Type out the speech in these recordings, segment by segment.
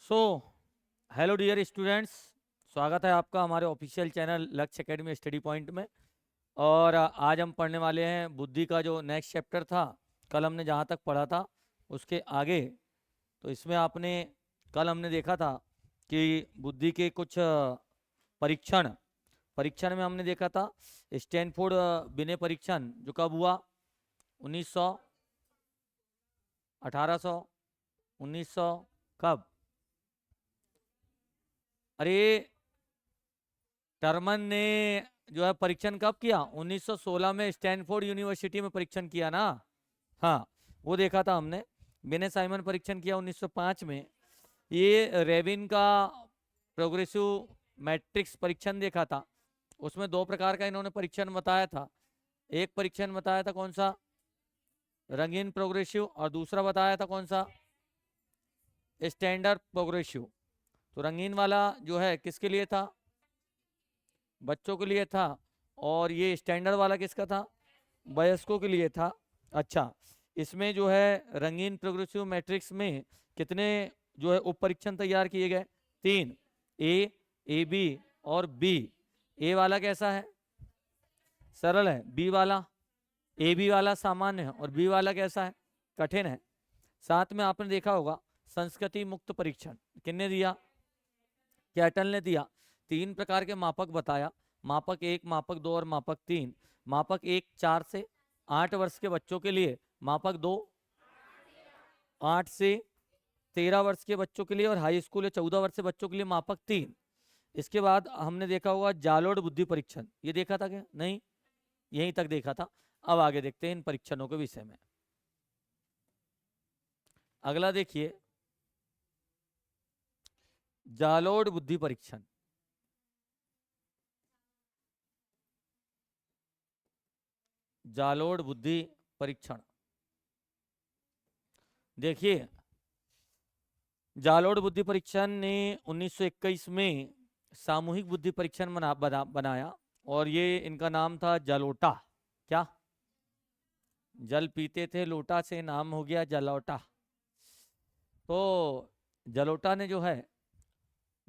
So hello dear students, स्वागत है आपका हमारे ऑफिशियल चैनल लक्ष्य एकेडमी स्टडी पॉइंट में। और आज हम पढ़ने वाले हैं बुद्धि का जो नेक्स्ट चैप्टर था। कल हमने जहाँ तक पढ़ा था उसके आगे। तो इसमें आपने कल हमने देखा था कि बुद्धि के कुछ परीक्षण परीक्षण में हमने देखा था स्टैनफोर्ड बिने परीक्षण जो कब हुआ, 1900, 1800, 1900, कब? अरे टर्मन ने जो है परीक्षण कब किया? 1916 में स्टैनफोर्ड यूनिवर्सिटी में परीक्षण किया ना। हाँ, वो देखा था हमने। बेने साइमन परीक्षण किया 1905 में। ये रेविन का प्रोग्रेसिव मैट्रिक्स परीक्षण देखा था। उसमें दो प्रकार का इन्होंने परीक्षण बताया था। एक परीक्षण बताया था कौन सा, रंगीन प्रोग्रेसिव, और दूसरा बताया था कौन सा, स्टैंडर्ड प्रोग्रेसिव। तो रंगीन वाला जो है किसके लिए था? बच्चों के लिए था। और ये स्टैंडर्ड वाला किसका था? वयस्कों के लिए था। अच्छा, इसमें जो है रंगीन प्रोग्रेसिव मैट्रिक्स में कितने जो है उप परीक्षण तैयार किए गए? 3, ए बी और बी। ए वाला कैसा है? सरल है। बी वाला, ए बी वाला सामान्य है, और बी वाला कैसा है? कठिन है। साथ में आपने देखा होगा संस्कृति मुक्त परीक्षण किसने दिया? कैटल ने दिया। 3 प्रकार के मापक बताया, मापक 1, मापक 2 और मापक 3। मापक 1 4 से 8 वर्ष के बच्चों के लिए, मापक 2 8 से 13 वर्ष के बच्चों के लिए, और हाई स्कूल या 14 वर्ष के बच्चों के लिए मापक 3। इसके बाद हमने देखा होगा जालोड बुद्धि परीक्षण। ये देखा था क्या? नहीं, यहीं तक देखा था। अब आगे देखते हैं इन परीक्षणों के विषय में। अगला देखिए, जालोड बुद्धि परीक्षण। जालोड बुद्धि परीक्षण देखिए, जालोड बुद्धि परीक्षण ने 1921 में सामूहिक बुद्धि परीक्षण बनाया, और ये इनका नाम था जलोटा। क्या? जल पीते थे लोटा से नाम हो गया जलोटा। तो जलोटा ने जो है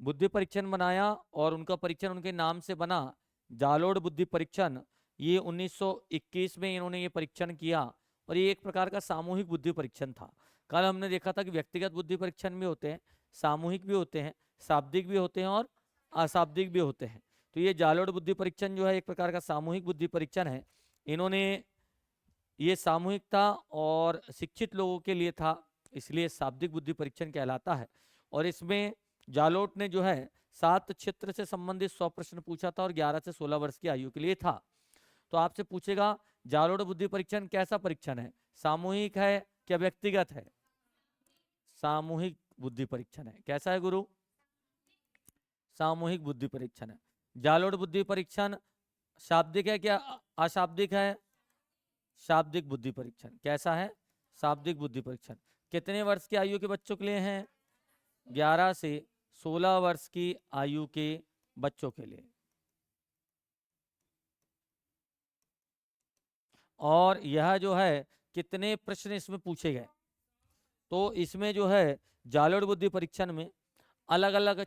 बुद्धि परीक्षण बनाया, और उनका परीक्षण उनके नाम से बना, जालोड बुद्धि परीक्षण। ये 1921 में इन्होंने ये परीक्षण किया, और ये एक प्रकार का सामूहिक बुद्धि परीक्षण था। कल हमने देखा था कि व्यक्तिगत बुद्धि परीक्षण भी होते हैं, सामूहिक भी होते हैं, शाब्दिक भी होते हैं, और अशाब्दिक भी होते हैं। तो ये जालोड बुद्धि परीक्षण जो है एक प्रकार का सामूहिक बुद्धि परीक्षण है। इन्होंने ये सामूहिक था और शिक्षित लोगों के लिए था, इसलिए शाब्दिक बुद्धि परीक्षण कहलाता है। और इसमें जालोट ने जो है 7 क्षेत्र से संबंधित 100 प्रश्न पूछा था, और 11 से 16 वर्ष की आयु के लिए था। तो आपसे पूछेगा जालोट बुद्धि परीक्षण कैसा परीक्षण है, सामूहिक है क्या व्यक्तिगत है? सामूहिक बुद्धि परीक्षण है। कैसा है गुरु? सामूहिक बुद्धि परीक्षण है। जालोट बुद्धि परीक्षण शाब्दिक है क्या अशाब्दिक है? शाब्दिक बुद्धि परीक्षण। कैसा है? शाब्दिक बुद्धि परीक्षण। कितने वर्ष की आयु के बच्चों के लिए है? 11 से 16 वर्ष की आयु के बच्चों के लिए। और यह जो है कितने प्रश्न इसमें पूछे गए? तो इसमें जो है जालोड़ बुद्धि परीक्षण में अलग अलग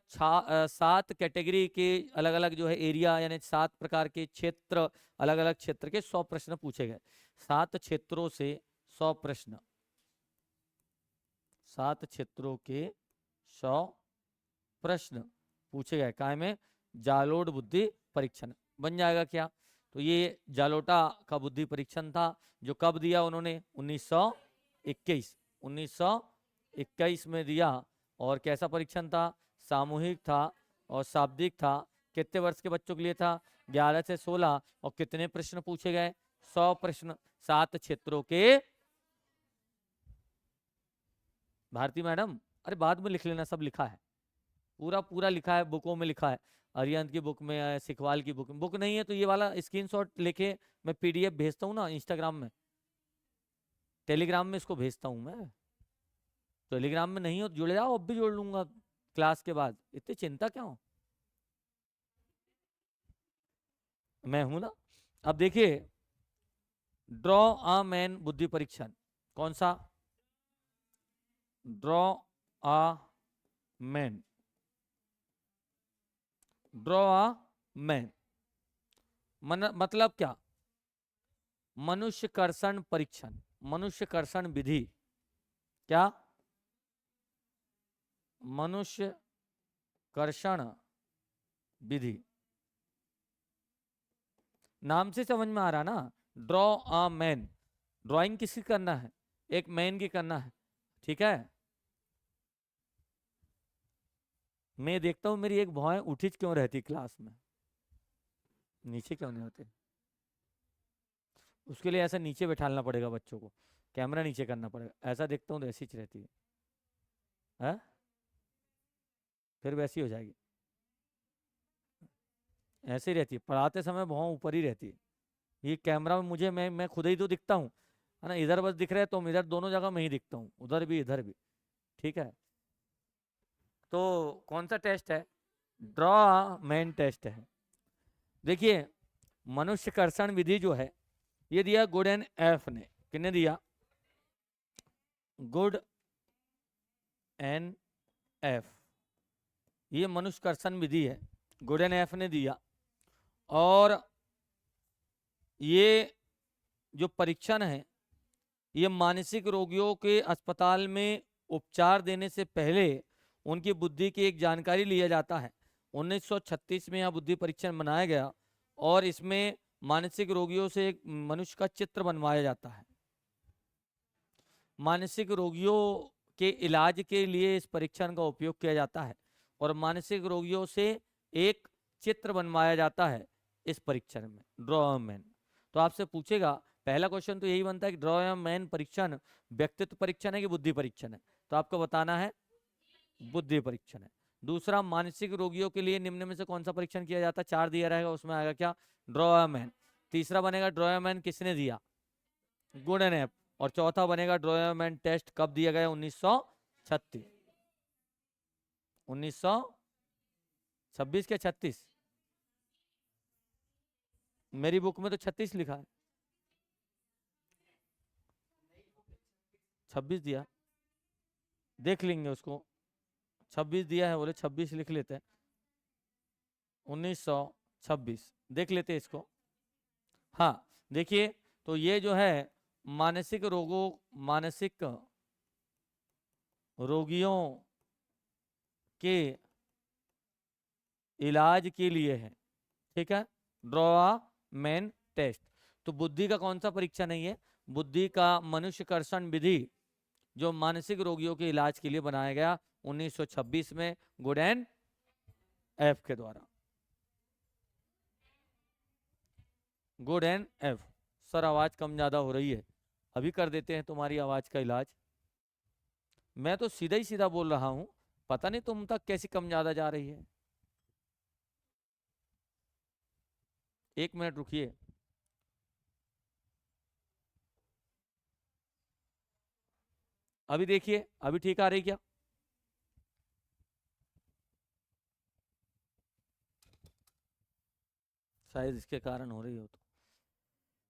7 कैटेगरी के अलग अलग जो है एरिया, यानी 7 प्रकार के क्षेत्र, अलग अलग क्षेत्र के 100 प्रश्न पूछे गए। 7 क्षेत्रों से 100 प्रश्न, 7 क्षेत्रों के 100 प्रश्न पूछे गए। काय में? जालोड बुद्धि परीक्षण बन जाएगा क्या? तो ये जालोटा का बुद्धि परीक्षण था, जो कब दिया उन्होंने? 1921। 1921 में दिया। और कैसा परीक्षण था? सामूहिक था और शाब्दिक था। कितने वर्ष के बच्चों के लिए था? 11 से 16। और कितने प्रश्न पूछे गए? 100 प्रश्न, 7 क्षेत्रों के। भारती मैडम, अरे बाद में लिख लेना, सब लिखा है, पूरा पूरा लिखा है, बुकों में लिखा है। अरियंत की बुक में है, सिखवाल की बुक में। बुक नहीं है तो ये वाला स्क्रीनशॉट लेके मैं पीडीएफ भेजता हूँ ना इंस्टाग्राम में, टेलीग्राम में इसको भेजता हूँ मैं। टेलीग्राम में नहीं हो तो जुड़ जाओ, अब भी जोड़ लूंगा क्लास के बाद, इतनी चिंता क्यों? मैं हूं ना। अब देखिए, ड्रॉ अ मैन बुद्धि परीक्षण। कौन सा? Draw a man, draw a man मतलब क्या? मनुष्य कर्षण परीक्षण, मनुष्य कर्षण विधि। क्या? मनुष्य कर्षण विधि। नाम से समझ में आ रहा ना, ड्रॉ अ मैन, ड्राइंग किसकी करना है? एक मैन की करना है, ठीक है। मैं देखता हूं मेरी एक भौएं उठी क्यों रहती क्लास में, नीचे क्यों नहीं होते? उसके लिए ऐसा नीचे बैठालना पड़ेगा बच्चों को, कैमरा नीचे करना पड़ेगा। ऐसा देखता हूँ तो ऐसी रहती है, फिर वैसी हो जाएगी। ऐसे ही रहती है, पढ़ाते समय भौं ऊपर ही रहती है। ये कैमरा में मुझे, मैं खुद ही तो दिखता हूँ, है ना। इधर बस दिख रहा है तो इधर दोनों जगह मैं ही दिखता हूँ, उधर भी इधर भी, ठीक है। तो कौन सा टेस्ट है? ड्रॉ मैन टेस्ट है। देखिए, मनुष्य कर्षण विधि जो है, ये दिया गुड एंड एफ ने। किसने दिया? Good and F. ये मनुष्य कर्षण विधि है, गुड एंड एफ ने दिया। और ये जो परीक्षण है, ये मानसिक रोगियों के अस्पताल में उपचार देने से पहले उनकी बुद्धि की एक जानकारी लिया जाता है। 1936 में यह बुद्धि परीक्षण बनाया गया और इसमें मानसिक रोगियों से एक मनुष्य का चित्र बनवाया जाता है। मानसिक रोगियों के इलाज के लिए इस परीक्षण का उपयोग किया जाता है और मानसिक रोगियों से एक चित्र बनवाया जाता है इस परीक्षण में, ड्रॉ मैन। तो आपसे पूछेगा, पहला क्वेश्चन तो यही बनता है कि ड्रॉ मैन परीक्षण व्यक्तित्व परीक्षण है कि बुद्धि परीक्षण है? तो आपको बताना है बुद्धि परीक्षण है। दूसरा, मानसिक रोगियों के लिए निम्न में से कौन सा परीक्षण किया जाता है? 4 दिया रहेगा, उसमें आएगा क्या? Draw man. तीसरा बनेगा ड्रॉ मैन किसने दिया? Good and F. और चौथा बनेगा ड्रॉ मैन टेस्ट कब दिया गया? 1936। 1926 के 36? मेरी बुक में तो 36 लिखा है। 26 दिया, देख लेंगे उसको। 26 दिया है, बोले 26 लिख लेते हैं। 1926 देख लेते हैं इसको। हाँ, देखिए, तो ये जो है मानसिक रोगियों के इलाज के लिए है, ठीक है। Draw man test. तो बुद्धि का कौन सा परीक्षण है? ये बुद्धि का मनुष्य कर्षण विधि, जो मानसिक रोगियों के इलाज के लिए बनाया गया 1926 में गुड एंड एफ के द्वारा। Good and F. सर आवाज कम ज्यादा हो रही है, अभी कर देते हैं तुम्हारी आवाज का इलाज। मैं तो सीधा ही सीधा बोल रहा हूं, पता नहीं तुम तक कैसी कम ज्यादा जा रही है। 1 मिनट रुकिए। अभी देखिए, अभी ठीक आ रही क्या? शायद इसके कारण हो रही हो। तो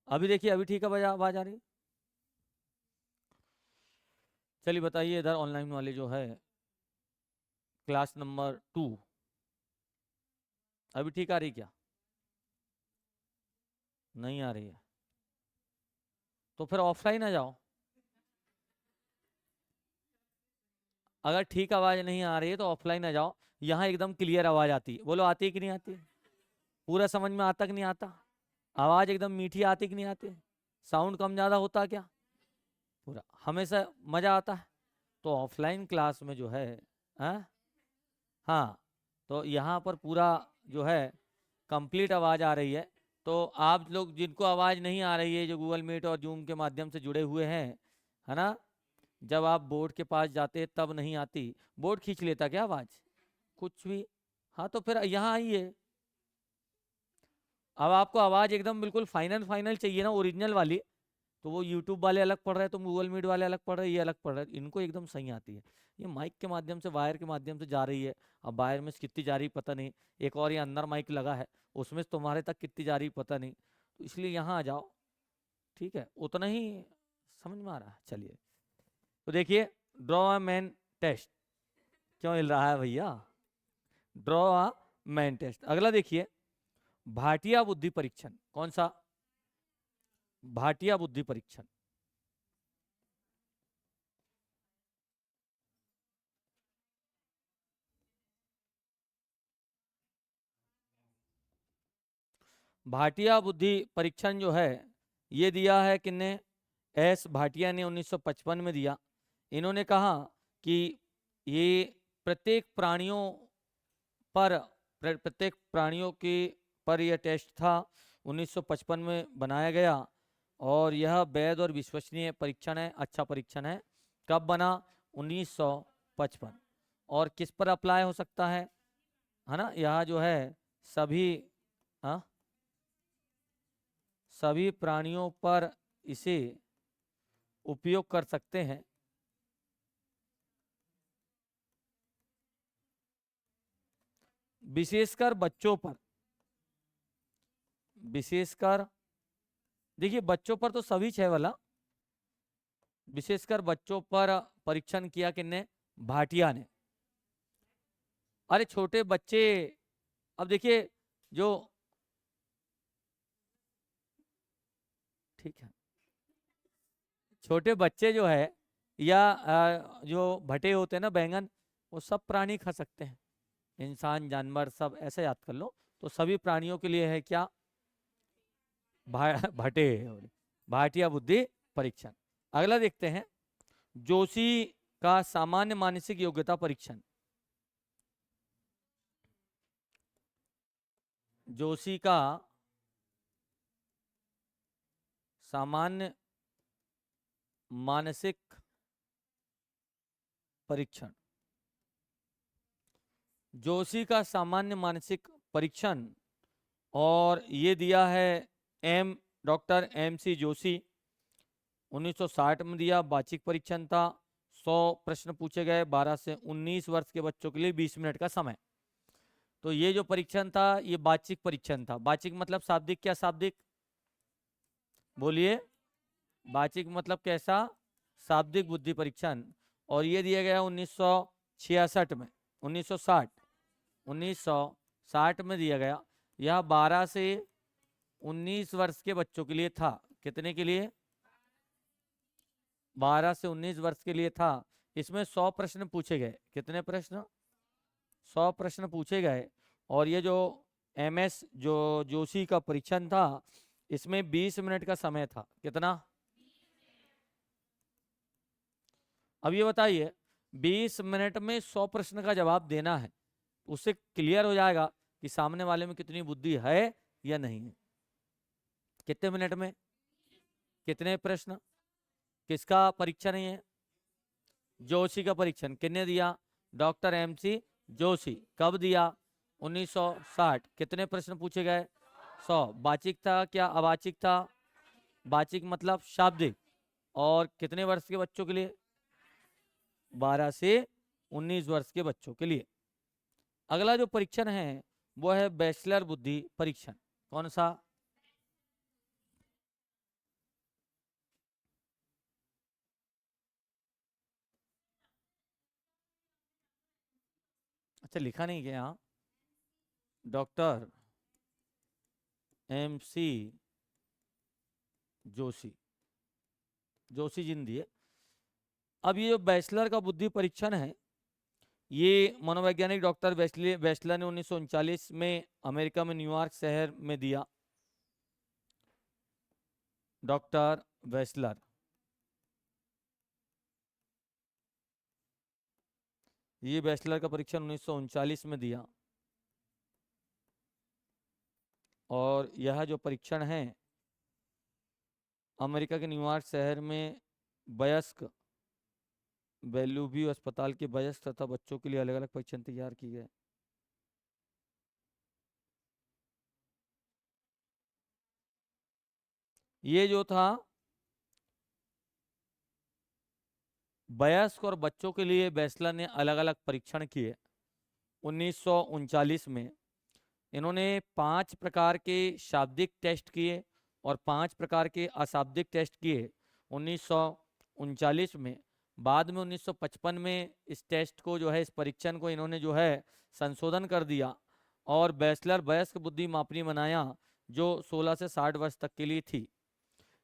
अभी देखिए, अभी ठीक है, आवाज आ रही है? चलिए बताइए, इधर ऑनलाइन वाले जो है क्लास नंबर 2, अभी ठीक आ रही क्या? नहीं आ रही है तो फिर ऑफलाइन आ जाओ। अगर ठीक आवाज नहीं आ रही है तो ऑफलाइन आ जाओ, यहाँ एकदम क्लियर आवाज आती है। बोलो, आती है कि नहीं आती? पूरा समझ में आता कि नहीं आता? आवाज एकदम मीठी आती कि नहीं आती? साउंड कम ज्यादा होता क्या? पूरा हमेशा मजा आता है। तो ऑफलाइन क्लास में जो है, हाँ हाँ, तो यहाँ पर पूरा जो है कंप्लीट आवाज आ रही है। तो आप लोग जिनको आवाज नहीं आ रही है, जो गूगल मीट और जूम के माध्यम से जुड़े हुए हैं, है ना, जब आप बोर्ड के पास जाते तब नहीं आती, बोर्ड खींच लेता क्या आवाज? कुछ भी। हाँ, तो फिर यहाँ आइए। अब आपको आवाज एकदम बिल्कुल फाइनल फाइनल चाहिए ना, ओरिजिनल वाली, तो वो यूट्यूब वाले अलग पढ़ रहे हैं, तुम गूगल मीट वाले अलग पढ़ रहे हैं, ये अलग पढ़ रहे हैं। इनको एकदम सही आती है। ये माइक के माध्यम से, वायर के माध्यम से जा रही है। अब वायर में से कितनी जा रही पता नहीं, एक और ये अंदर माइक लगा है, उसमें से तुम्हारे तक कितनी जा रही पता नहीं। तो इसलिए यहाँ आ जाओ, ठीक है, उतना ही समझ में आ रहा है। चलिए, तो देखिए, ड्रॉ अ मैन टेस्ट। क्यों हिल रहा है भैया? Draw a men test. अगला देखिए, भाटिया बुद्धि परीक्षण। कौन सा? भाटिया बुद्धि परीक्षण। भाटिया बुद्धि परीक्षण जो है, ये दिया है किन्ने? एस भाटिया ने 1955 में दिया। इन्होंने कहा कि ये प्रत्येक प्राणियों पर प्रत्येक प्राणियों के पर यह टेस्ट था, 1955 में बनाया गया, और यह वैध और विश्वसनीय परीक्षण है, अच्छा परीक्षण है। कब बना? 1955। और किस पर अप्लाई हो सकता है ना? यह जो है सभी, हाँ, सभी प्राणियों पर इसे उपयोग कर सकते हैं। विशेषकर बच्चों पर, विशेषकर देखिए बच्चों पर तो सभी छह वाला, विशेषकर बच्चों पर परीक्षण किया किन्ने? भाटिया ने। अरे छोटे बच्चे, अब देखिए जो, ठीक है, छोटे बच्चे जो है या जो भटे होते हैं ना बैंगन, वो सब प्राणी खा सकते हैं, इंसान जानवर सब, ऐसे याद कर लो। तो सभी प्राणियों के लिए है क्या? भटे, भाटिया बुद्धि परीक्षण। अगला देखते हैं, जोशी का सामान्य मानसिक योग्यता परीक्षण। जोशी का सामान्य मानसिक परीक्षण। जोशी का सामान्य मानसिक परीक्षण, और ये दिया है डॉक्टर एम सी जोशी, 1960 में दिया। बाचिक परीक्षण था, 100 प्रश्न पूछे गए, 12 से 19 वर्ष के बच्चों के लिए 20 मिनट का समय। तो ये जो परीक्षण था ये बाचिक परीक्षण था। बाचिक मतलब शाब्दिक, क्या शाब्दिक? बोलिए, बाचिक मतलब कैसा? शाब्दिक बुद्धि परीक्षण। और ये दिया गया 1966 में, 1960 में दिया गया। यह 12 से 19 वर्ष के बच्चों के लिए था। कितने के लिए? 12 से 19 वर्ष के लिए था। इसमें 100 प्रश्न पूछे गए। कितने प्रश्न? 100 प्रश्न पूछे गए। और ये जो एमएस जो जोशी का परीक्षण था, इसमें 20 मिनट का समय था। कितना? अब ये बताइए, 20 मिनट में 100 प्रश्न का जवाब देना है, उससे क्लियर हो जाएगा कि सामने वाले में कितनी बुद्धि है या नहीं है। कितने मिनट में कितने प्रश्न? किसका परीक्षण है ये? जोशी का परीक्षण। किसने दिया? Doctor MC Joshi. कब दिया? 1960। कितने प्रश्न पूछे गए? 100। बाचिक था क्या अवाचिक था? बाचिक मतलब शाब्दिक। और कितने वर्ष के बच्चों के लिए? 12 से 19 वर्ष के बच्चों के लिए। अगला जो परीक्षण है वो है बैचलर बुद्धि परीक्षण। कौन सा? अच्छा, लिखा नहीं गया यहाँ। Doctor M C Joshi, Joshi ji ने दिए। अब ये जो बैचलर का बुद्धि परीक्षण है, ये मनोवैज्ञानिक डॉक्टर वेस्लर ने 1939 में अमेरिका में न्यूयॉर्क शहर में दिया। डॉक्टर वेस्लर, ये बैचलर का परीक्षण 1939 में दिया। और यह जो परीक्षण है अमेरिका के न्यूयॉर्क शहर में वयस्क बेलूव्यू अस्पताल के वयस्क तथा बच्चों के लिए अलग अलग परीक्षण तैयार किए गए। ये जो था वयस्क और बच्चों के लिए बैचलर ने अलग अलग परीक्षण किए 1939 में। इन्होंने 5 प्रकार के शाब्दिक टेस्ट किए और 5 प्रकार के अशाब्दिक टेस्ट किए 1939 में। बाद में 1955 में इस टेस्ट को जो है, इस परीक्षण को इन्होंने जो है संशोधन कर दिया और बैचलर वयस्क बुद्धि मापनी बनाया, जो 16 से 60 वर्ष तक के लिए थी।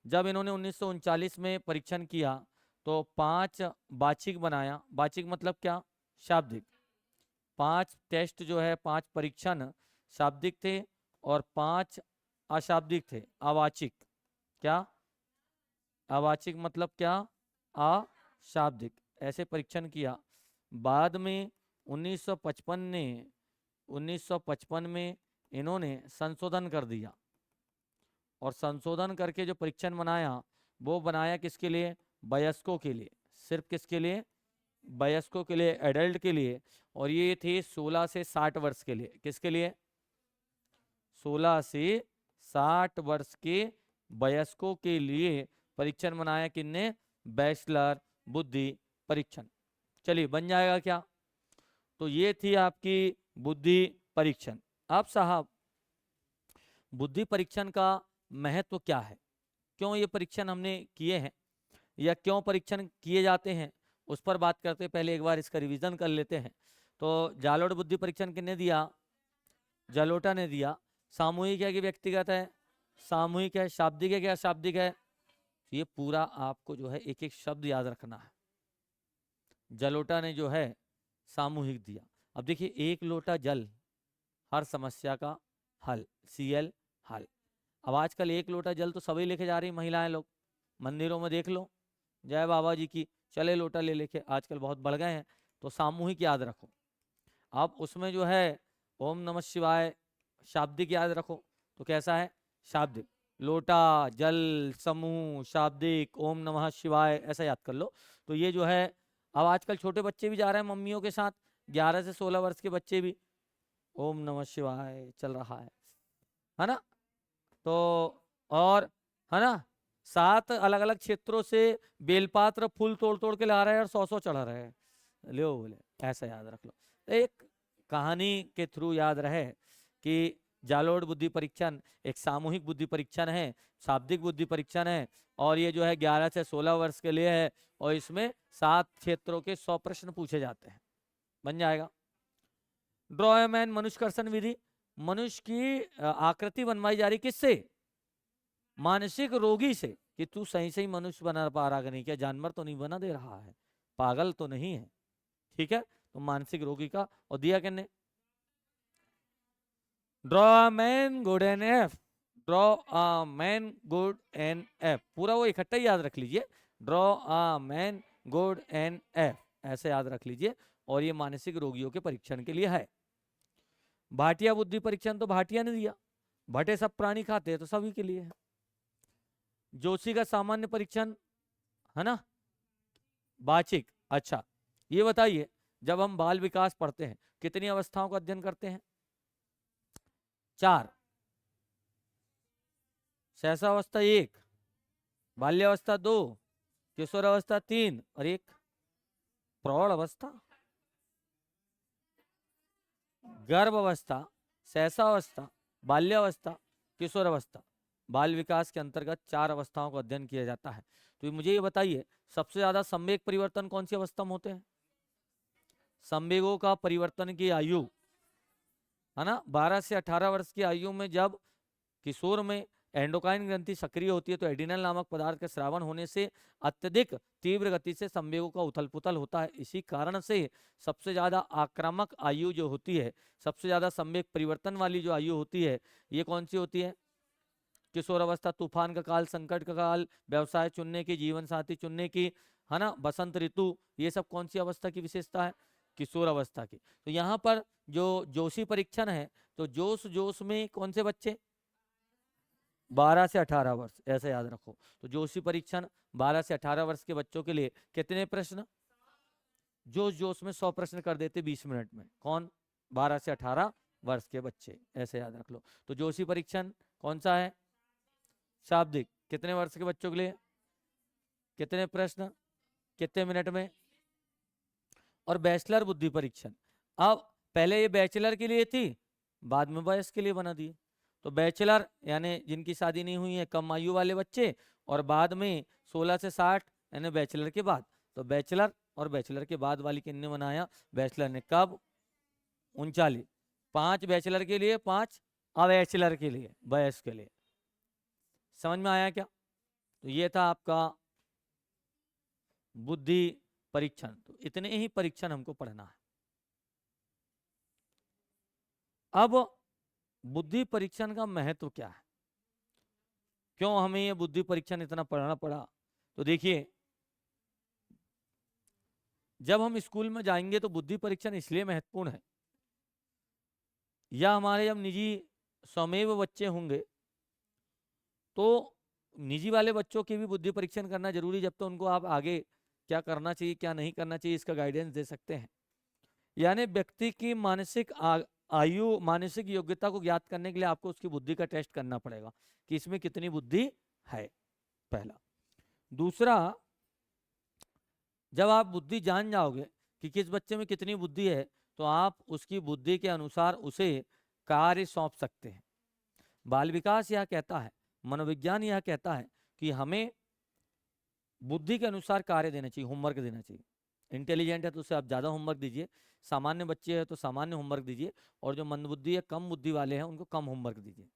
जब इन्होंने 1939 में परीक्षण किया तो 5 बाचिक बनाया। बाचिक मतलब क्या? शाब्दिक। 5 टेस्ट जो है, 5 परीक्षण शाब्दिक थे और 5 अशाब्दिक थे, अवाचिक। क्या? अवाचिक मतलब क्या? अशाब्दिक। ऐसे परीक्षण किया। बाद में 1955 में इन्होंने संशोधन कर दिया और संशोधन करके जो परीक्षण बनाया वो बनाया किसके लिए? वयस्कों के लिए। सिर्फ किसके लिए? वयस्कों के लिए, एडल्ट के लिए। और ये थे 16 से 60 वर्ष के लिए। किसके लिए? 16 से 60 वर्ष के वयस्कों के लिए परीक्षण बनाया किसने? बैचलर बुद्धि परीक्षण। चलिए, बन जाएगा क्या? तो ये थी आपकी बुद्धि परीक्षण। अब साहब, बुद्धि परीक्षण का महत्व क्या है, क्यों ये परीक्षण हमने किए हैं या क्यों परीक्षण किए जाते हैं, उस पर बात करते पहले एक बार इसका रिवीजन कर लेते हैं। तो जालोट बुद्धि परीक्षण किसने दिया? जालोटा ने दिया। सामूहिक है कि व्यक्तिगत है? सामूहिक है। शाब्दिक है क्या? शाब्दिक है। ये पूरा आपको जो है एक एक शब्द याद रखना है। जलोटा ने जो है सामूहिक दिया। अब देखिए, एक लोटा जल, हर समस्या का हल, CL हल। अब आजकल एक लोटा जल तो सभी लेके जा रही महिलाएं लोग, मंदिरों में देख लो, जय बाबा जी की, चले लोटा ले लेके, आजकल बहुत बढ़ गए हैं। तो सामूहिक याद रखो। अब उसमें जो है ओम नमः शिवाय शाब्दिक याद रखो। तो कैसा है? शाब्दिक। लोटा, जल, समूह, शाब्दिक, ओम नमः शिवाय, ऐसा याद कर लो। तो ये जो है, अब आजकल छोटे बच्चे भी जा रहे हैं मम्मियों के साथ, 11 से 16 वर्ष के बच्चे भी ओम नमः शिवाय चल रहा है ना? तो और है ना, 7 अलग अलग क्षेत्रों से बेलपात्र फूल तोड़ तोड़ के ला रहे हैं और 100 चढ़ा रहे हैं। लो बोले, ऐसा याद रख लो। एक कहानी के थ्रू याद रहे कि जालोट बुद्धि परीक्षण एक सामूहिक बुद्धि परीक्षण है, शाब्दिक बुद्धि परीक्षण है, और ये जो है 11 से 16 वर्ष के लिए है, और इसमें 7 क्षेत्रों के 100 प्रश्न पूछे जाते हैं। बन जाएगा। ड्रॉ ए मैन, मनुष्य कर्षण विधि। मनुष्य की आकृति बनवाई जा रही किससे? मानसिक रोगी से, कि तू सही सही मनुष्य बना पा रहा कि नहीं, क्या जानवर तो नहीं बना दे रहा है, पागल तो नहीं है। ठीक है, तो मानसिक रोगी का। और दिया किसने? Draw a man Goodenough. Draw a man Goodenough, पूरा वो इकट्ठा ही याद रख लीजिए। Draw a man Goodenough, ऐसे याद रख लीजिए। और ये मानसिक रोगियों के परीक्षण के लिए है। भाटिया बुद्धि परीक्षण तो भाटिया ने दिया, भटे सब प्राणी खाते हैं तो सभी के लिए है। जोशी का सामान्य परीक्षण है ना, वाचिक। अच्छा, ये बताइए, जब हम बाल विकास पढ़ते हैं कितनी अवस्थाओं का अध्ययन करते हैं? 4। शैशवावस्था 1, बाल्यावस्था 2, किशोरावस्था 3 और 1 प्रौढ़ अवस्था। गर्भ अवस्था, शैशवावस्था, बाल्यावस्था, किशोरावस्था, बाल विकास के अंतर्गत 4 अवस्थाओं का अध्ययन किया जाता है। तो मुझे ये बताइए, सबसे ज्यादा संवेग परिवर्तन कौन सी अवस्था में होते हैं? संवेगों का परिवर्तन की आयु है ना, 12 से 18 वर्ष की आयु में जब किशोर में एंडोक्राइन ग्रंथि सक्रिय होती है तो एडिनल नामक पदार्थ के स्रावन होने से अत्यधिक तीव्र गति से संवेगों का उथल पुथल होता है। इसी कारण से सबसे ज्यादा आक्रामक आयु जो होती है, सबसे ज्यादा संवेग परिवर्तन वाली जो आयु होती है, ये कौन सी होती है? किशोर अवस्था, तूफान का काल, संकट का काल, व्यवसाय चुनने की, जीवन साथी चुनने की, है ना, बसंत ऋतु, ये सब कौन सी अवस्था की विशेषता है? किशोर अवस्था की। तो यहाँ पर जो जोशी परीक्षण है, तो जोश जोश में कौन से बच्चे? 12 से 18 वर्ष, ऐसे याद रखो। तो जोशी परीक्षण 12 से 18 वर्ष के बच्चों के लिए कितने प्रश्न? जोश जोश में 100 प्रश्न कर देते 20 मिनट में। कौन? 12 से 18 वर्ष के बच्चे, ऐसे याद रख लो। तो जोशी परीक्षण कौन सा है? शाब्दिक। कितने वर्ष के बच्चों के लिए? कितने प्रश्न, कितने मिनट में? और बैचलर बुद्धि परीक्षण, अब पहले ये बैचलर के लिए थी, बाद में बॉयज के लिए बना दिए। तो बैचलर यानी जिनकी शादी नहीं हुई है, कम आयु वाले बच्चे, और बाद में 16 से 60 यानी बैचलर के बाद तो बैचलर और बैचलर के बाद वाली किन्ने बनाया, बैचलर ने कब 39, 5 बैचलर के लिए 5 अबैचलर के लिए, बयस के लिए। समझ में आया क्या? तो ये था आपका बुद्धि परीक्षण। तो इतने ही परीक्षण हमको पढ़ना है। अब बुद्धि परीक्षण का महत्व क्या है, क्यों हमें ये बुद्धि परीक्षण इतना पढ़ना पड़ा? तो देखिए, जब हम स्कूल में जाएंगे तो बुद्धि परीक्षण इसलिए महत्वपूर्ण है, या हमारे जब निजी स्वमेव बच्चे होंगे तो निजी वाले बच्चों की भी बुद्धि परीक्षण करना जरूरी, जब तो उनको आप आगे क्या करना चाहिए क्या नहीं करना चाहिए इसका गाइडेंस दे सकते हैं। यानी व्यक्ति की मानसिक आयु, मानसिक योग्यता को ज्ञात करने के लिए आपको उसकी बुद्धि का टेस्ट करना पड़ेगा कि इसमें कितनी बुद्धि है, पहला। दूसरा, जब आप बुद्धि जान जाओगे कि किस बच्चे में कितनी बुद्धि है, तो आप उसकी बुद्धि के अनुसार उसे कार्य सौंप सकते हैं। बाल विकास यह कहता है, मनोविज्ञान यह कहता है कि हमें बुद्धि के अनुसार कार्य देना चाहिए, होमवर्क देना चाहिए। इंटेलिजेंट है तो उसे आप ज़्यादा होमवर्क दीजिए, सामान्य बच्चे हैं तो सामान्य होमवर्क दीजिए, और जो मंदबुद्धि है, कम बुद्धि वाले हैं, उनको कम होमवर्क दीजिए।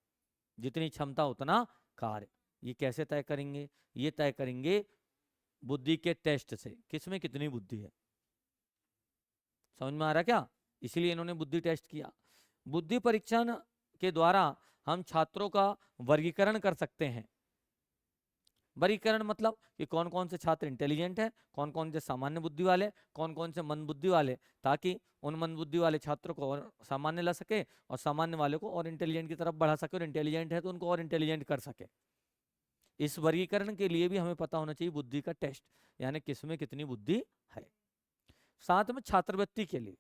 जितनी क्षमता उतना कार्य। ये कैसे तय करेंगे? ये तय करेंगे बुद्धि के टेस्ट से, किसमें कितनी बुद्धि है। समझ में आ रहा क्या? इसलिए इन्होंने बुद्धि टेस्ट किया। बुद्धि परीक्षण के द्वारा हम छात्रों का वर्गीकरण कर सकते हैं। वर्गीकरण मतलब कि कौन कौन से छात्र इंटेलिजेंट है, कौन कौन से सामान्य बुद्धि वाले, कौन कौन से मंद बुद्धि वाले, ताकि उन मंद बुद्धि वाले छात्रों को और सामान्य ला सके और सामान्य वाले को और इंटेलिजेंट की तरफ बढ़ा सके, और इंटेलिजेंट है तो उनको और इंटेलिजेंट कर सके। इस वर्गीकरण के लिए भी हमें पता होना चाहिए बुद्धि का टेस्ट, यानी किसमें कितनी बुद्धि है। साथ में छात्रवृत्ति के लिए,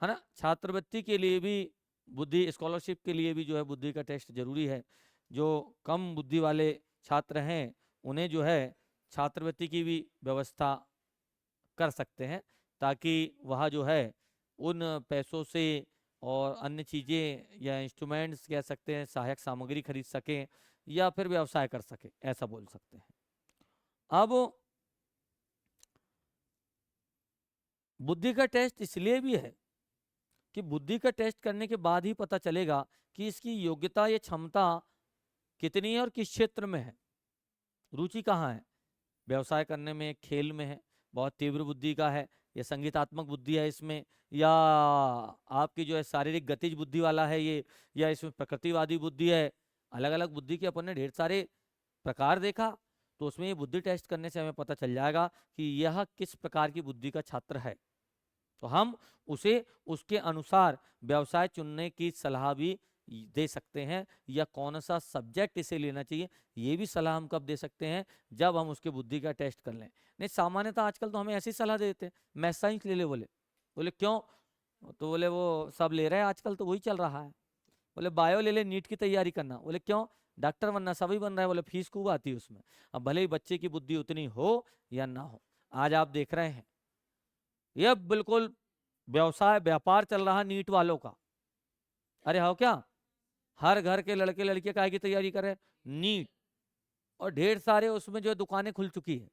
है ना, छात्रवृत्ति के लिए भी बुद्धि, स्कॉलरशिप के लिए भी जो है बुद्धि का टेस्ट जरूरी है। जो कम बुद्धि वाले छात्र हैं उन्हें जो है छात्रवृत्ति की भी व्यवस्था कर सकते हैं, ताकि वह जो है उन पैसों से और अन्य चीज़ें या इंस्ट्रूमेंट्स कह सकते हैं, सहायक सामग्री खरीद सकें या फिर व्यवसाय कर सके, ऐसा बोल सकते हैं। अब बुद्धि का टेस्ट इसलिए भी है कि बुद्धि का टेस्ट करने के बाद ही पता चलेगा कि इसकी योग्यता या क्षमता कितनी है और किस क्षेत्र में है, रुचि कहाँ है। व्यवसाय करने में, खेल में है, बहुत तीव्र बुद्धि का है, या संगीतात्मक बुद्धि है इसमें, या आपकी जो है शारीरिक गतिज बुद्धि वाला है ये, या इसमें प्रकृतिवादी बुद्धि है। अलग अलग बुद्धि के अपन ने ढेर सारे प्रकार देखा, तो उसमें ये बुद्धि टेस्ट करने से हमें पता चल जाएगा कि यह किस प्रकार की बुद्धि का छात्र है। तो हम उसे उसके अनुसार व्यवसाय चुनने की सलाह भी दे सकते हैं, या कौन सा सब्जेक्ट इसे लेना चाहिए ये भी सलाह हम कब दे सकते हैं, जब हम उसके बुद्धि का टेस्ट कर लें। नहीं, सामान्यतः आजकल तो हमें ऐसी सलाह दे देते हैं, मैथ साइंस ले ले, बोले क्यों? तो बोले वो सब ले रहे हैं आजकल, तो वही चल रहा है। बोले बायो ले ले, नीट की तैयारी करना, बोले क्यों? डॉक्टर बनना, सभी बन रहा है, बोले फीस खूब आती है उसमें। अब भले ही बच्चे की बुद्धि उतनी हो या ना हो, आज आप देख रहे हैं यह बिल्कुल व्यवसाय व्यापार चल रहा नीट वालों का। अरे हो क्या, हर घर के लड़के लड़कियां काहे की तैयारी कर रहे हैं? नीट। और ढेर सारे उसमें जो दुकानें खुल चुकी है,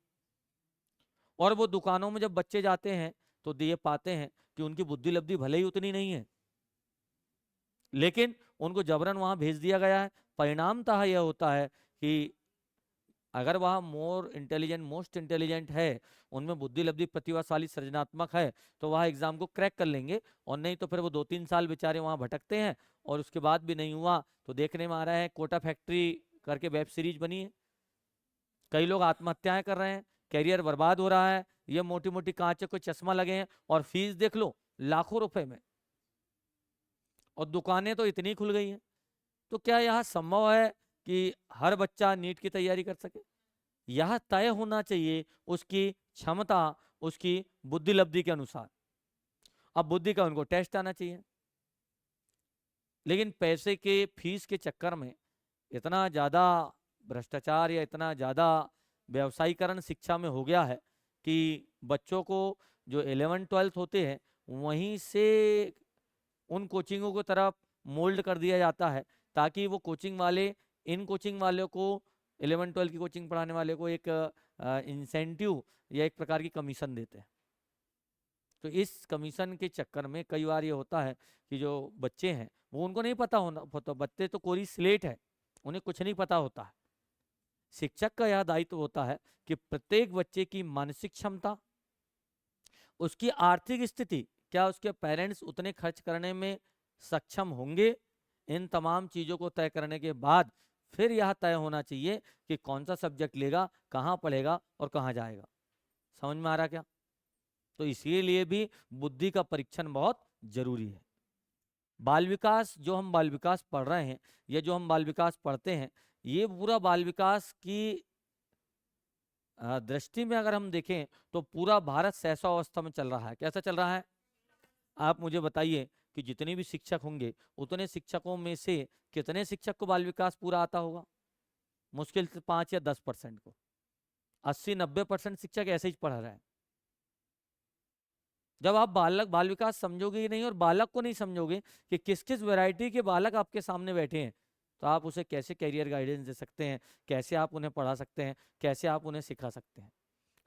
और वो दुकानों में जब बच्चे जाते हैं तो ये पाते हैं कि उनकी बुद्धि लब्धि भले ही उतनी नहीं है, लेकिन उनको जबरन वहां भेज दिया गया है। परिणामतः यह होता है कि अगर वह मोस्ट इंटेलिजेंट है, उनमें बुद्धि लब्धि प्रतिभाशाली सृजनात्मक है, तो वह एग्जाम को क्रैक कर लेंगे, और नहीं तो फिर वो 2-3 साल बेचारे वहां भटकते हैं, और उसके बाद भी नहीं हुआ तो देखने में आ रहा है कोटा फैक्ट्री करके वेब सीरीज बनी है, कई लोग आत्महत्याएं कर रहे हैं, कैरियर बर्बाद हो रहा है, ये मोटी मोटी कांच को चश्मा लगे हैं, और फीस देख लो लाखों रुपए में, और दुकानें तो इतनी खुल गई हैं। तो क्या यह संभव है कि हर बच्चा नीट की तैयारी कर सके? यह तय होना चाहिए उसकी क्षमता, उसकी बुद्धि लब्धि के अनुसार। अब बुद्धि का उनको टेस्ट आना चाहिए, लेकिन पैसे के फीस के चक्कर में इतना ज्यादा भ्रष्टाचार या इतना ज्यादा व्यवसायीकरण शिक्षा में हो गया है कि बच्चों को जो 11th-12th होते हैं वहीं से उन कोचिंगों की तरफ मोल्ड कर दिया जाता है, ताकि वो कोचिंग वाले इन कोचिंग वालों को 11th-12th की कोचिंग पढ़ाने वाले को एक इंसेंटिव या एक प्रकार की कमीशन देते हैं। तो इस कमीशन के चक्कर में कई बार ये होता है कि जो बच्चे हैं वो उनको नहीं पता होता, बच्चे तो कोरी स्लेट है, उन्हें कुछ नहीं पता होता है। शिक्षक का यह दायित्व होता है कि प्रत्येक बच्चे की मानसिक क्षमता, उसकी आर्थिक स्थिति, क्या उसके पेरेंट्स उतने खर्च करने में सक्षम होंगे, इन तमाम चीजों को तय करने के बाद फिर यह तय होना चाहिए कि कौन सा सब्जेक्ट लेगा, कहाँ पढ़ेगा और कहाँ जाएगा। समझ में आ रहा क्या? तो इसीलिए भी बुद्धि का परीक्षण बहुत जरूरी है। बाल विकास, जो हम बाल विकास पढ़ रहे हैं या जो हम बाल विकास पढ़ते हैं, ये पूरा बाल विकास की दृष्टि में अगर हम देखें तो पूरा भारत शैशवावस्था में चल रहा है। कैसा चल रहा है? आप मुझे बताइए कि जितने भी शिक्षक होंगे उतने शिक्षकों में से कितने शिक्षक को बाल विकास पूरा आता होगा? मुश्किल से 5 या 10% को। 80-90% शिक्षक ऐसे ही पढ़ा रहे हैं। जब आप बाल विकास समझोगे ही नहीं और बालक को नहीं समझोगे कि किस किस वैरायटी के बालक आपके सामने बैठे हैं, तो आप उसे कैसे करियर गाइडेंस दे सकते हैं, कैसे आप उन्हें पढ़ा सकते हैं, कैसे आप उन्हें सिखा सकते हैं?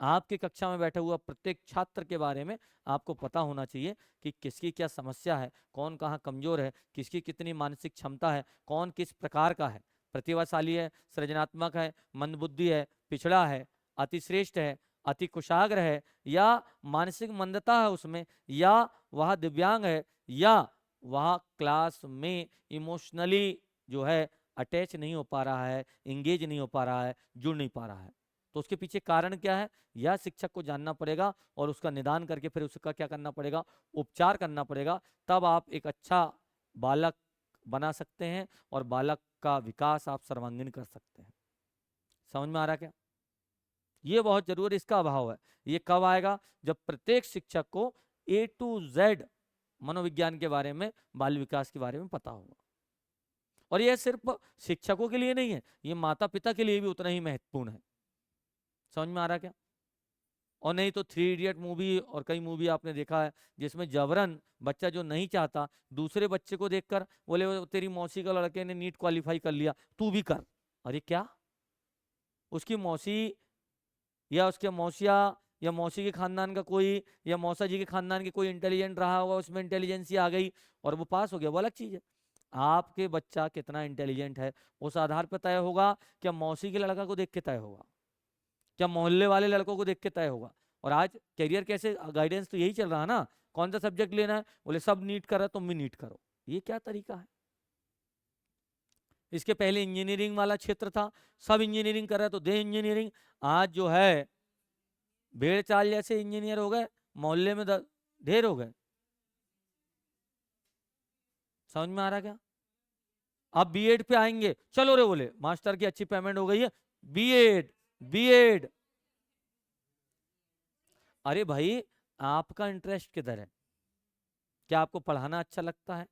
आपकी कक्षा में बैठा हुआ प्रत्येक छात्र के बारे में आपको पता होना चाहिए कि किसकी क्या समस्या है, कौन कहाँ कमजोर है, किसकी कितनी मानसिक क्षमता है, कौन किस प्रकार का है, प्रतिभाशाली है, सृजनात्मक है, मंदबुद्धि है, पिछड़ा है, अतिश्रेष्ठ है, अति कुशाग्र है, या मानसिक मंदता है उसमें, या वह दिव्यांग है, या वह क्लास में इमोशनली जो है अटैच नहीं हो पा रहा है, इंगेज नहीं हो पा रहा है, जुड़ नहीं पा रहा है। तो उसके पीछे कारण क्या है, यह शिक्षक को जानना पड़ेगा और उसका निदान करके फिर उसका क्या करना पड़ेगा, उपचार करना पड़ेगा। तब आप एक अच्छा बालक बना सकते हैं और बालक का विकास आप सर्वांगीण कर सकते हैं। समझ में आ रहा क्या? ये बहुत जरूरी, इसका अभाव है। ये कब आएगा? जब प्रत्येक शिक्षक को A to Z मनोविज्ञान के बारे में, बाल विकास के बारे में पता होगा। और यह सिर्फ शिक्षकों के लिए नहीं है, ये माता पिता के लिए भी उतना ही महत्वपूर्ण है। समझ में आ रहा क्या? और नहीं तो 3 इडियट मूवी और कई मूवी आपने देखा है जिसमें जबरन बच्चा जो नहीं चाहता दूसरे बच्चे को देखकर बोले वो तेरी मौसी का लड़के ने नीट क्वालिफाई कर लिया, तू भी कर। अरे क्या, उसकी मौसी या उसके मौसिया या मौसी के खानदान का कोई या मौसा जी के खानदान के कोई इंटेलिजेंट रहा होगा, उसमें इंटेलिजेंसी आ गई और वो पास हो गया, वो अलग चीज है। आपके बच्चा कितना इंटेलिजेंट है उस आधार पर तय होगा, क्या मौसी के लड़का को देख के तय होगा, क्या मोहल्ले वाले लड़कों को देख के तय होगा। और आज करियर कैसे गाइडेंस तो यही चल रहा है ना, कौन सा सब्जेक्ट लेना है, बोले सब नीट कर रहा है तुम भी नीट करो। ये क्या तरीका है? इसके पहले इंजीनियरिंग वाला क्षेत्र था, सब इंजीनियरिंग कर रहा है तो दे इंजीनियरिंग। आज जो है भेड़ चाल जैसे इंजीनियर हो गए, मोहल्ले में ढेर हो गए। समझ में आ रहा क्या? अब बीएड पे आएंगे, चलो रे बोले मास्टर की अच्छी पेमेंट हो गई है, बीएड बीएड। अरे भाई आपका इंटरेस्ट किधर है? क्या आपको पढ़ाना अच्छा लगता है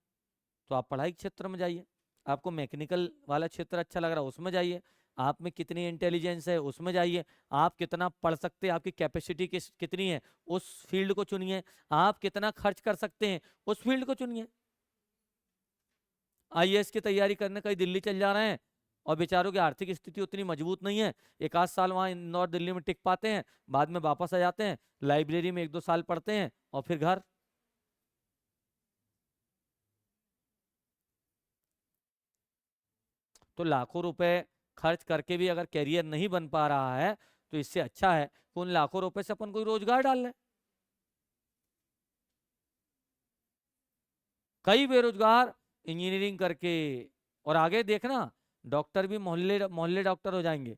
तो आप पढ़ाई क्षेत्र में जाइए, आपको मैकेनिकल वाला क्षेत्र अच्छा लग रहा है उसमें जाइए, आप में कितनी इंटेलिजेंस है उसमें जाइए, आप कितना पढ़ सकते हैं, आपकी कैपेसिटी कितनी है उस फील्ड को चुनिए, आप कितना खर्च कर सकते हैं उस फील्ड को चुनिए। आईएएस की तैयारी करने कहीं दिल्ली चल जा रहे हैं और बेचारों की आर्थिक स्थिति उतनी मजबूत नहीं है, 1 आध साल वहां इंदौर दिल्ली में टिक पाते हैं, बाद में वापस आ जाते हैं, लाइब्रेरी में 1-2 साल पढ़ते हैं और फिर घर। तो लाखों रुपए खर्च करके भी अगर कैरियर नहीं बन पा रहा है तो इससे अच्छा है कि उन लाखों रुपए से अपन कोई रोजगार डाल लें। कई बेरोजगार इंजीनियरिंग करके, और आगे देखना डॉक्टर भी मोहल्ले मोहल्ले डॉक्टर हो जाएंगे,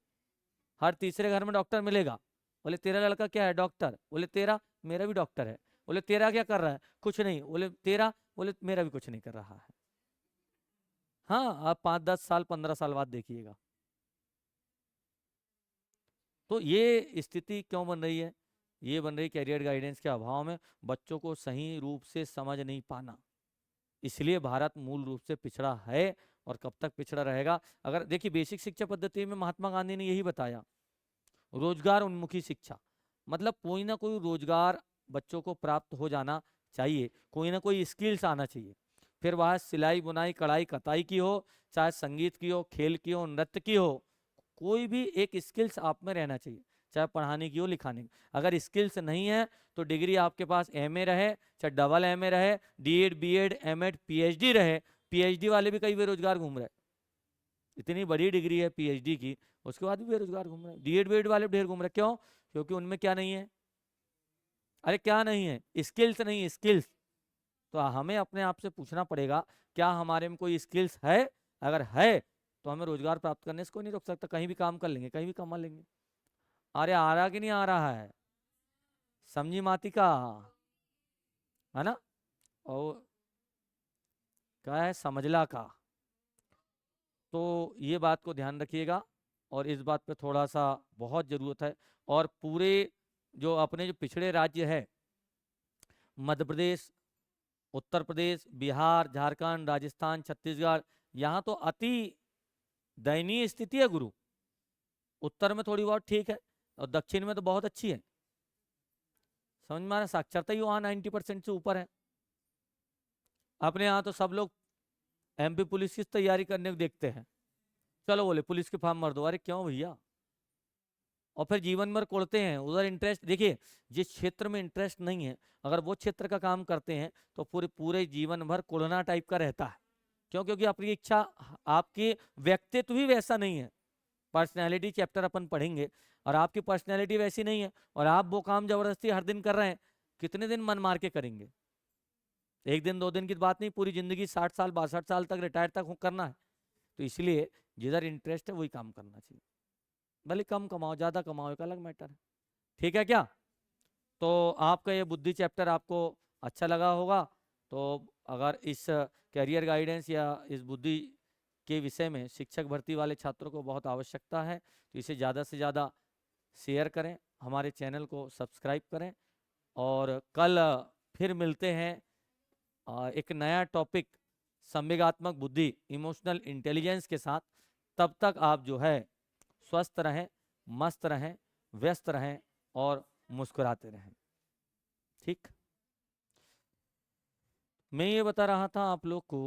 हर तीसरे घर में डॉक्टर मिलेगा। बोले तेरा लड़का क्या है? डॉक्टर। बोले तेरा? मेरा भी डॉक्टर है। बोले तेरा क्या कर रहा है? कुछ नहीं। बोले तेरा? बोले मेरा भी कुछ नहीं कर रहा है। हाँ, आप 5-10 साल 15 साल बाद देखिएगा। तो ये स्थिति क्यों बन रही है? ये बन रही कैरियर गाइडेंस के अभाव में, बच्चों को सही रूप से समझ नहीं पाना। इसलिए भारत मूल रूप से पिछड़ा है और कब तक पिछड़ा रहेगा। अगर देखिए बेसिक शिक्षा पद्धति में महात्मा गांधी ने यही बताया, रोजगार उन्मुखी शिक्षा, मतलब कोई ना कोई रोजगार बच्चों को प्राप्त हो जाना चाहिए, कोई ना कोई स्किल्स आना चाहिए। फिर वह सिलाई बुनाई कढ़ाई कताई की हो, चाहे संगीत की हो, खेल की हो, नृत्य की हो, कोई भी एक स्किल्स आप में रहना चाहिए। चाहे पढ़ाने की हो लिखाने की। अगर स्किल्स नहीं है तो डिग्री आपके पास एमए रहे, चाहे डबल एमए रहे, डीएड बीएड एमएड पीएचडी रहे, पीएचडी वाले भी कई बेरोजगार घूम रहे, इतनी बड़ी डिग्री है पीएचडी की, उसके बाद भी बेरोजगार घूम रहे हैं। डीएड बीएड वाले भी ढेर घूम रहे, क्यों? क्योंकि उनमें क्या नहीं है, अरे क्या नहीं है, स्किल्स नहीं है, स्किल्स। तो हमें अपने आप से पूछना पड़ेगा, क्या हमारे में कोई स्किल्स है? अगर है तो हमें रोजगार प्राप्त करने से कोई नहीं रोक सकता, कहीं भी काम कर लेंगे, कहीं भी कमा लेंगे। अरे आ रहा कि नहीं आ रहा है, समझी माती का, है ना? और क्या है, समझला का। तो ये बात को ध्यान रखिएगा, और इस बात पे थोड़ा सा बहुत जरूरत है। और पूरे जो अपने जो पिछड़े राज्य है, मध्य प्रदेश, उत्तर प्रदेश, बिहार, झारखंड, राजस्थान, छत्तीसगढ़, यहाँ तो अति दयनीय स्थिति है गुरु। उत्तर में थोड़ी बहुत ठीक है, और दक्षिण में तो बहुत अच्छी है। समझ में आ रहा है? साक्षरता ही वहाँ 90% से ऊपर है। अपने यहाँ तो सब लोग एमपी पुलिस की तैयारी करने को देखते हैं, चलो बोले पुलिस के फॉर्म भर दो। अरे क्यों भैया? और फिर जीवन भर कोड़ते हैं। उधर इंटरेस्ट देखिए, जिस क्षेत्र में इंटरेस्ट नहीं है, अगर वो क्षेत्र का काम करते हैं तो पूरे पूरे जीवन भर कोड़ना टाइप का रहता है। क्यों? क्योंकि आपकी इच्छा, आपकी व्यक्तित्व ही वैसा नहीं है। पर्सनैलिटी चैप्टर अपन पढ़ेंगे, और आपकी पर्सनैलिटी वैसी नहीं है, और आप वो काम जबरदस्ती हर दिन कर रहे हैं, कितने दिन मन मार के करेंगे? एक दिन दो दिन की बात नहीं, पूरी जिंदगी 60 साल 62 साल तक रिटायर तक करना है। तो इसलिए जिधर इंटरेस्ट है वही काम करना चाहिए, भले कम कमाओ ज्यादा कमाओ, एक अलग मैटर है। ठीक है क्या? तो आपका ये बुद्धि चैप्टर आपको अच्छा लगा होगा। तो अगर इस कैरियर गाइडेंस या इस बुद्धि के विषय में शिक्षक भर्ती वाले छात्रों को बहुत आवश्यकता है, तो इसे ज़्यादा से ज़्यादा शेयर करें, हमारे चैनल को सब्सक्राइब करें। और कल फिर मिलते हैं एक नया टॉपिक, संवेगात्मक बुद्धि, इमोशनल इंटेलिजेंस के साथ। तब तक आप जो है स्वस्थ रहें, मस्त रहें, व्यस्त रहें और मुस्कुराते रहें। ठीक, मैं ये बता रहा था आप लोग को